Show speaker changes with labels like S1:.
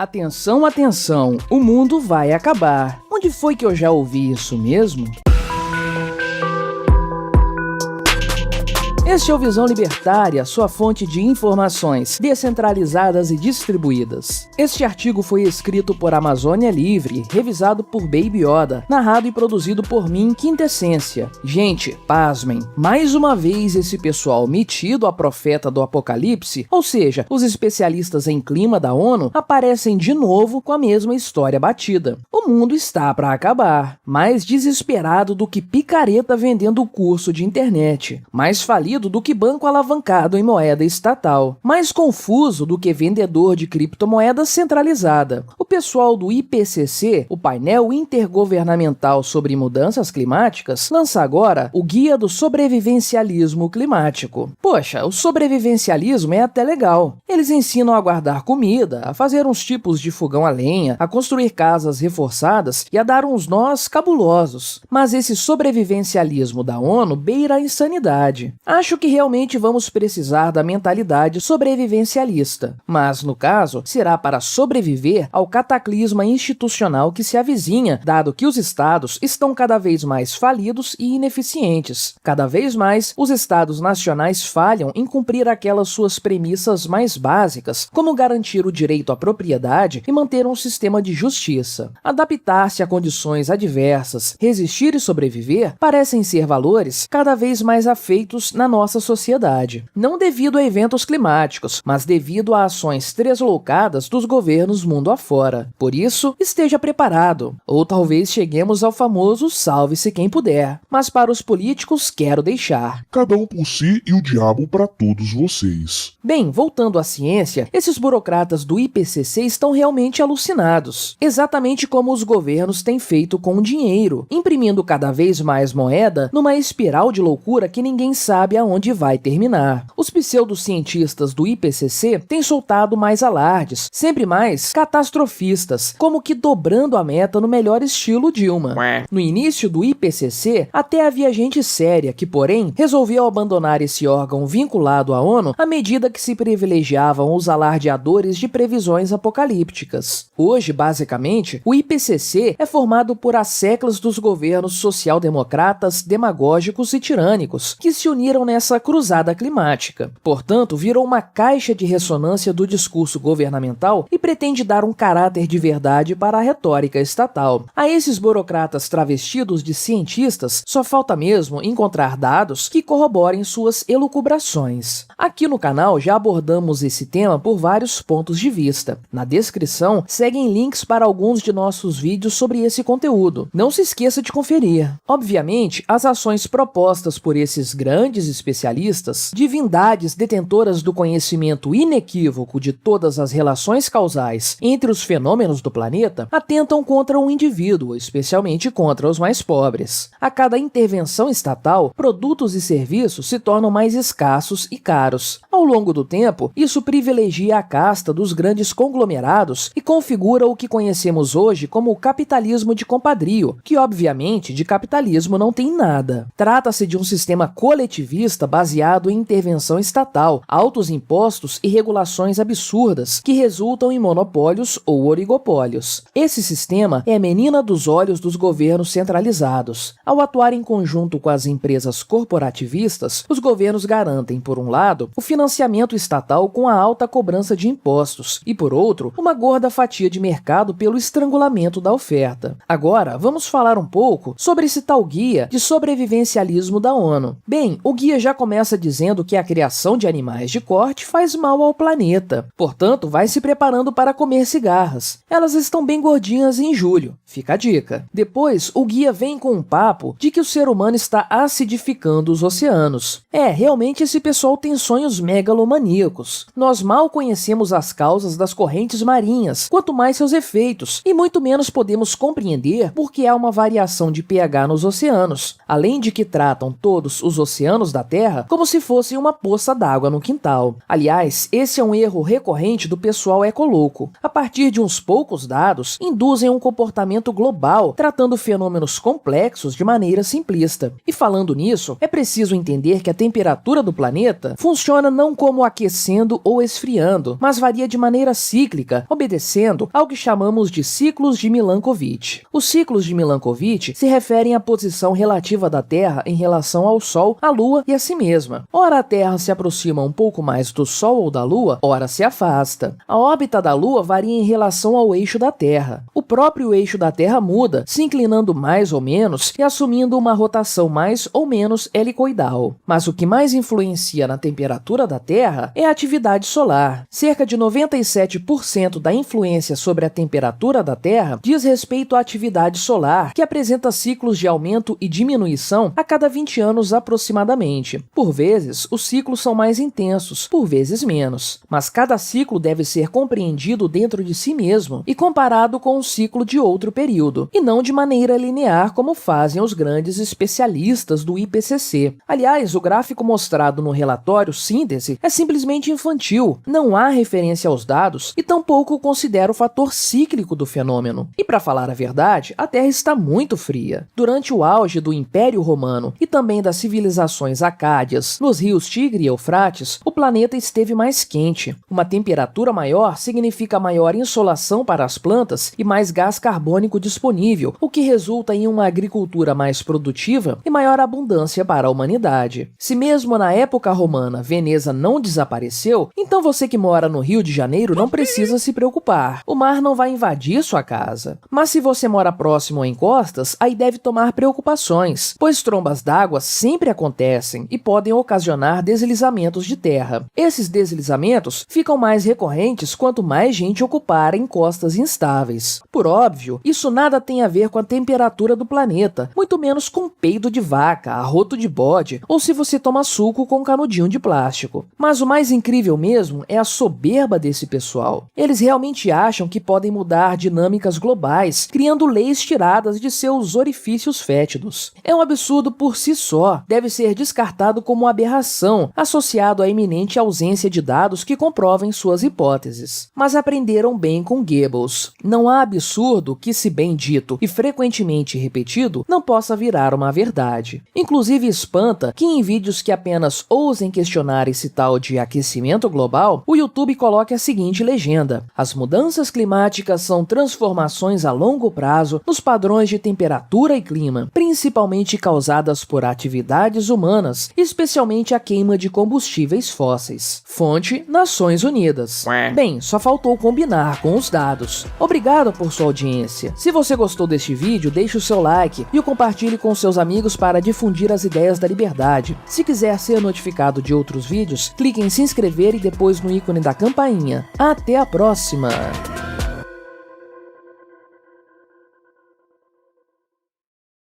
S1: Atenção, atenção, o mundo vai acabar. Onde foi que eu já ouvi isso mesmo? Este é o Visão Libertária, sua fonte de informações descentralizadas e distribuídas. Este artigo foi escrito por Amazônia Livre, revisado por Baby Yoda, narrado e produzido por mim, Quintessência. Gente, pasmem, mais uma vez esse pessoal metido a profeta do apocalipse, ou seja, os especialistas em clima da ONU, aparecem de novo com a mesma história batida. O mundo está para acabar, mais desesperado do que picareta vendendo curso de internet, mais falido do que banco alavancado em moeda estatal, mais confuso do que vendedor de criptomoeda centralizada. O pessoal do IPCC, o painel intergovernamental sobre mudanças climáticas, lança agora o Guia do Sobrevivencialismo Climático. Poxa, o sobrevivencialismo é até legal. Eles ensinam a guardar comida, a fazer uns tipos de fogão a lenha, a construir casas reforçadas e a dar uns nós cabulosos. Mas esse sobrevivencialismo da ONU beira a insanidade. Acho que realmente vamos precisar da mentalidade sobrevivencialista, mas, no caso, será para sobreviver ao cataclisma institucional que se avizinha, dado que os estados estão cada vez mais falidos e ineficientes. Cada vez mais, os estados nacionais falham em cumprir aquelas suas premissas mais básicas, como garantir o direito à propriedade e manter um sistema de justiça. Adaptar-se a condições adversas, resistir e sobreviver parecem ser valores cada vez mais afeitos na nossa sociedade. Não devido a eventos climáticos, mas devido a ações tresloucadas dos governos mundo afora. Por isso, esteja preparado. Ou talvez cheguemos ao famoso salve-se quem puder. Mas para os políticos, quero deixar.
S2: Cada um por si e o diabo para todos vocês.
S1: Bem, voltando à ciência, esses burocratas do IPCC estão realmente alucinados. Exatamente como os governos têm feito com o dinheiro, imprimindo cada vez mais moeda numa espiral de loucura que ninguém sabe aonde vai terminar. Os pseudocientistas do IPCC têm soltado mais alardes, sempre mais catastrofistas, como que dobrando a meta no melhor estilo Dilma. No início do IPCC, até havia gente séria que, porém, resolveu abandonar esse órgão vinculado à ONU à medida que se privilegiavam os alardeadores de previsões apocalípticas. Hoje, basicamente, o IPCC é formado por asseclas dos governos social-democratas, demagógicos e tirânicos, que se uniram nessa cruzada climática. Portanto, virou uma caixa de ressonância do discurso governamental e pretende dar um caráter de verdade para a retórica estatal. A esses burocratas travestidos de cientistas, só falta mesmo encontrar dados que corroborem suas elucubrações. Aqui no canal já abordamos esse tema por vários pontos de vista. Na descrição, seguem links para alguns de nossos vídeos sobre esse conteúdo. Não se esqueça de conferir. Obviamente, as ações propostas por esses grandes especialistas, divindades detentoras do conhecimento inequívoco de todas as relações causais entre os fenômenos do planeta, atentam contra o indivíduo, especialmente contra os mais pobres. A cada intervenção estatal, produtos e serviços se tornam mais escassos e caros. Ao longo do tempo, isso privilegia a casta dos grandes conglomerados e configura o que conhecemos hoje como o capitalismo de compadrio, que obviamente de capitalismo não tem nada. Trata-se de um sistema coletivista baseado em intervenção estatal, altos impostos e regulações absurdas que resultam em monopólios ou oligopólios. Esse sistema é a menina dos olhos dos governos centralizados. Ao atuar em conjunto com as empresas corporativistas, os governos garantem, por um lado, o financiamento estatal com a alta cobrança de impostos e, por outro, uma gorda fatia de mercado pelo estrangulamento da oferta. Agora, vamos falar um pouco sobre esse tal guia de sobrevivencialismo da ONU. Bem, o guia já começa dizendo que a criação de animais de corte faz mal ao planeta. Portanto, vai se preparando para comer cigarras. Elas estão bem gordinhas em julho. Fica a dica. Depois, o guia vem com um papo de que o ser humano está acidificando os oceanos. Realmente esse pessoal tem sonhos megalomaníacos. Nós mal conhecemos as causas das correntes marinhas, quanto mais seus efeitos, e muito menos podemos compreender por que há uma variação de pH nos oceanos. Além de que tratam todos os oceanos da Terra como se fosse uma poça d'água no quintal. Aliás, esse é um erro recorrente do pessoal ecolouco. A partir de uns poucos dados, induzem um comportamento global, tratando fenômenos complexos de maneira simplista. E falando nisso, é preciso entender que a temperatura do planeta funciona não como aquecendo ou esfriando, mas varia de maneira cíclica, obedecendo ao que chamamos de ciclos de Milankovitch. Os ciclos de Milankovitch se referem à posição relativa da Terra em relação ao Sol, à Lua e a si mesma. Ora a Terra se aproxima um pouco mais do Sol ou da Lua, ora se afasta. A órbita da Lua varia em relação ao eixo da Terra. O próprio eixo da Terra muda, se inclinando mais ou menos e assumindo uma rotação mais ou menos helicoidal. Mas o que mais influencia na temperatura da Terra é a atividade solar. Cerca de 97% da influência sobre a temperatura da Terra diz respeito à atividade solar, que apresenta ciclos de aumento e diminuição a cada 20 anos aproximadamente. Por vezes, os ciclos são mais intensos, por vezes menos. Mas cada ciclo deve ser compreendido dentro de si mesmo e comparado com um ciclo de outro período, e não de maneira linear como fazem os grandes especialistas do IPCC. Aliás, o gráfico mostrado no relatório síntese é simplesmente infantil, não há referência aos dados e tampouco considera o fator cíclico do fenômeno. E para falar a verdade, a Terra está muito fria. Durante o auge do Império Romano e também das civilizações acádias nos rios Tigre e Eufrates, o planeta esteve mais quente. Uma temperatura maior significa maior insolação para as plantas e mais gás carbônico disponível, o que resulta em uma agricultura mais produtiva e maior abundância para a humanidade. Se mesmo na época romana Veneza não desapareceu, então você que mora no Rio de Janeiro não precisa se preocupar. O mar não vai invadir sua casa. Mas se você mora próximo a encostas, aí deve tomar preocupações, pois trombas d'água sempre acontecem e podem ocasionar deslizamentos de terra. Esses deslizamentos ficam mais recorrentes quanto mais gente ocupar encostas instáveis. Por óbvio, isso nada tem a ver com a temperatura do planeta, muito menos com peido de vaca, arroto de bode ou se você toma suco com canudinho de plástico. Mas o mais incrível mesmo é a soberba desse pessoal. Eles realmente acham que podem mudar dinâmicas globais, criando leis tiradas de seus orifícios fétidos. É um absurdo por si só, deve ser descartado como aberração, associado à iminente ausência de dados que comprovem suas hipóteses. Mas aprenderam bem com Goebbels. Não há absurdo que, se bem dito e frequentemente repetido, não possa virar uma verdade. Inclusive espanta que em vídeos que apenas ousem questionar esse tal de aquecimento global, o YouTube coloque a seguinte legenda: as mudanças climáticas são transformações a longo prazo nos padrões de temperatura e clima, principalmente causadas por atividades humanas, especialmente a queima de combustíveis fósseis. Fonte: Nações Unidas. Bem, só faltou combinar com os dados. Obrigado por sua audiência. Se você gostou deste vídeo, deixe o seu like e o compartilhe com seus amigos para difundir as ideias da liberdade. Se quiser ser notificado de outros vídeos, clique em se inscrever e depois no ícone da campainha. Até a próxima!